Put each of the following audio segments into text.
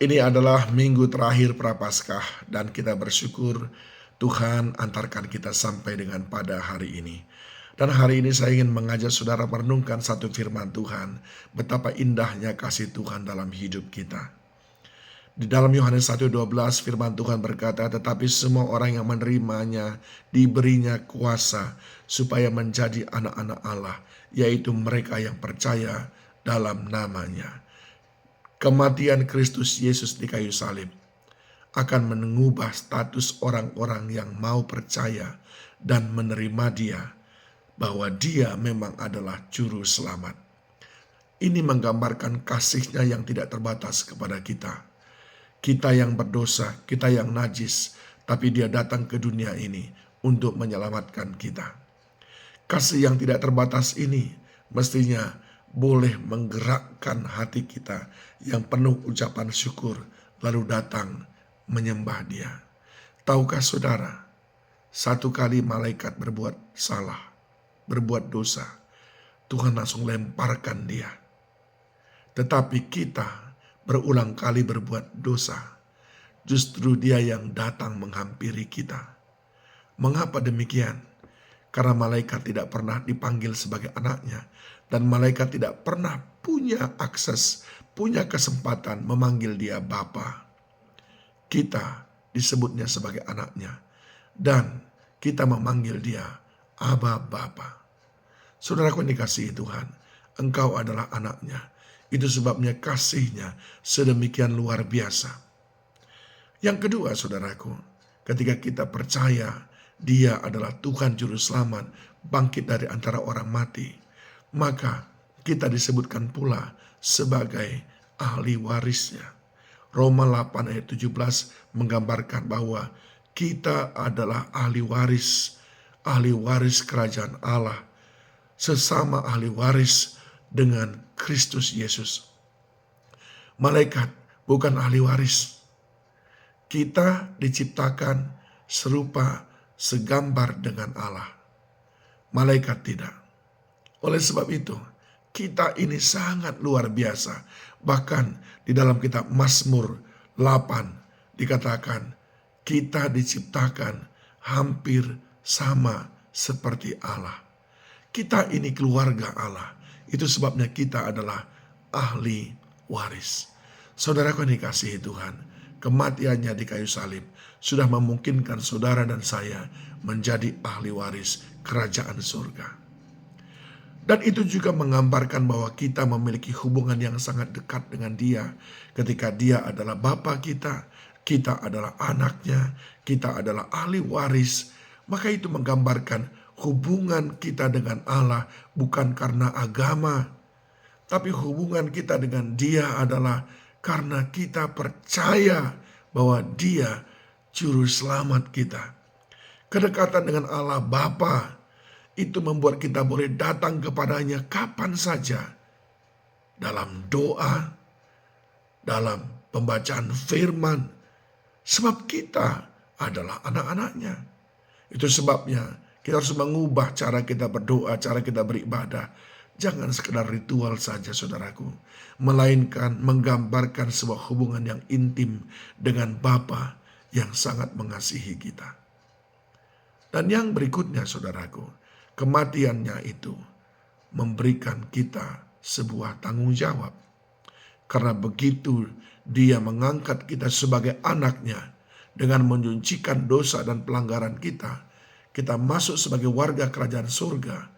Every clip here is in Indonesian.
Ini adalah minggu terakhir Prapaskah dan kita bersyukur Tuhan antarkan kita sampai dengan pada hari ini. Dan hari ini saya ingin mengajak saudara merenungkan satu firman Tuhan, betapa indahnya kasih Tuhan dalam hidup kita. Di dalam Yohanes 1:12 firman Tuhan berkata, tetapi semua orang yang menerimanya diberinya kuasa supaya menjadi anak-anak Allah, yaitu mereka yang percaya dalam namanya. Kematian Kristus Yesus di kayu salib akan mengubah status orang-orang yang mau percaya dan menerima Dia, bahwa Dia memang adalah juru selamat. Ini menggambarkan kasih-Nya yang tidak terbatas kepada kita. Kita yang berdosa, kita yang najis, tapi Dia datang ke dunia ini untuk menyelamatkan kita. Kasih yang tidak terbatas ini mestinya boleh menggerakkan hati kita yang penuh ucapan syukur, lalu datang menyembah Dia. Tahukah saudara, satu kali malaikat berbuat salah, berbuat dosa, Tuhan langsung lemparkan dia. Tetapi kita berulang kali berbuat dosa, justru Dia yang datang menghampiri kita. Mengapa demikian? Karena malaikat tidak pernah dipanggil sebagai anaknya, dan malaikat tidak pernah punya akses, punya kesempatan memanggil Dia Bapa. Kita disebutnya sebagai anaknya, dan kita memanggil Dia Aba Bapa. Saudaraku yang dikasihi Tuhan, engkau adalah anaknya. Itu sebabnya kasih-Nya sedemikian luar biasa. Yang kedua, saudaraku, ketika kita percaya Dia adalah Tuhan Juru Selamat, bangkit dari antara orang mati, maka kita disebutkan pula sebagai ahli warisnya. Roma 8 ayat 17 menggambarkan bahwa kita adalah ahli waris kerajaan Allah, sesama ahli waris dengan Kristus Yesus. Malaikat bukan ahli waris. Kita diciptakan serupa segambar dengan Allah. Malaikat tidak. Oleh sebab itu, kita ini sangat luar biasa. Bahkan di dalam kitab Mazmur 8 dikatakan, kita diciptakan hampir sama seperti Allah. Kita ini keluarga Allah. Itu sebabnya kita adalah ahli waris. Saudaraku yang dikasihi Tuhan, kematiannya di kayu salib sudah memungkinkan saudara dan saya menjadi ahli waris kerajaan surga. Dan itu juga menggambarkan bahwa kita memiliki hubungan yang sangat dekat dengan Dia. Ketika Dia adalah Bapa kita adalah anaknya, kita adalah ahli waris. Maka itu menggambarkan hubungan kita dengan Allah bukan karena agama, tapi hubungan kita dengan Dia adalah karena kita percaya bahwa Dia Juru Selamat kita. Kedekatan dengan Allah Bapa itu membuat kita boleh datang kepadanya kapan saja. Dalam doa, dalam pembacaan firman. Sebab kita adalah anak-anaknya. Itu sebabnya kita harus mengubah cara kita berdoa, cara kita beribadah. Jangan sekedar ritual saja saudaraku. Melainkan menggambarkan sebuah hubungan yang intim dengan Bapa yang sangat mengasihi kita. Dan yang berikutnya saudaraku, kematiannya itu memberikan kita sebuah tanggung jawab. Karena begitu Dia mengangkat kita sebagai anaknya dengan menyucikan dosa dan pelanggaran kita, kita masuk sebagai warga kerajaan surga.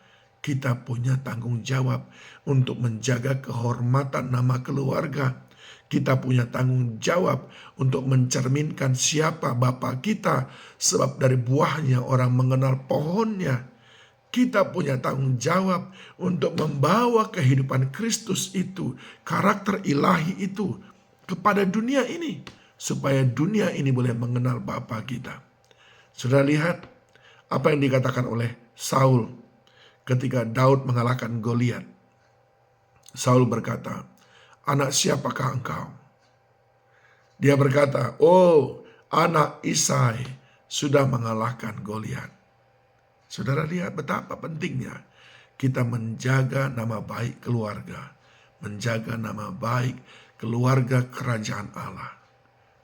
Kita punya tanggung jawab untuk menjaga kehormatan nama keluarga. Kita punya tanggung jawab untuk mencerminkan siapa Bapa kita, sebab dari buahnya orang mengenal pohonnya. Kita punya tanggung jawab untuk membawa kehidupan Kristus itu, karakter ilahi itu kepada dunia ini, supaya dunia ini boleh mengenal Bapa kita. Sudah lihat apa yang dikatakan oleh Saul ketika Daud mengalahkan Goliat. Saul berkata, anak siapakah engkau? Dia berkata, oh, anak Isai sudah mengalahkan Goliat. Saudara lihat betapa pentingnya kita menjaga nama baik keluarga, menjaga nama baik keluarga kerajaan Allah.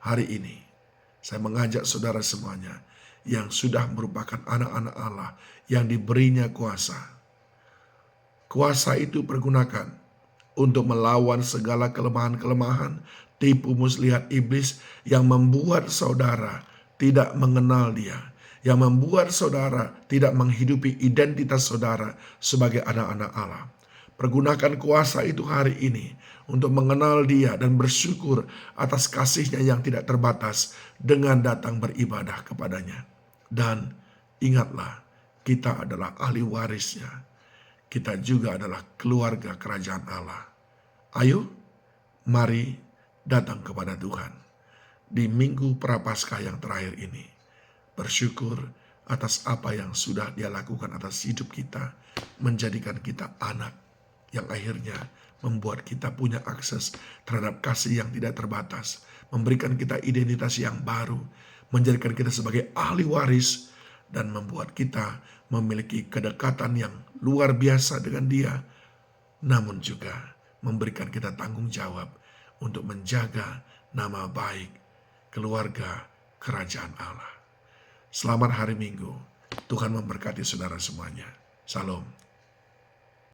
Hari ini saya mengajak saudara semuanya yang sudah merupakan anak-anak Allah yang diberinya kuasa. Kuasa itu pergunakan untuk melawan segala kelemahan-kelemahan, tipu muslihat iblis yang membuat saudara tidak mengenal Dia, yang membuat saudara tidak menghidupi identitas saudara sebagai anak-anak Allah. Pergunakan kuasa itu hari ini untuk mengenal Dia dan bersyukur atas kasih-Nya yang tidak terbatas dengan datang beribadah kepadanya. Dan ingatlah, kita adalah ahli warisnya. Kita juga adalah keluarga kerajaan Allah. Ayo, mari datang kepada Tuhan di minggu Prapaskah yang terakhir ini. Bersyukur atas apa yang sudah Dia lakukan atas hidup kita, menjadikan kita anak yang akhirnya membuat kita punya akses terhadap kasih yang tidak terbatas, memberikan kita identitas yang baru, menjadikan kita sebagai ahli waris, dan membuat kita memiliki kedekatan yang luar biasa dengan Dia, namun juga memberikan kita tanggung jawab untuk menjaga nama baik keluarga kerajaan Allah. Selamat hari Minggu. Tuhan memberkati saudara semuanya. Salam.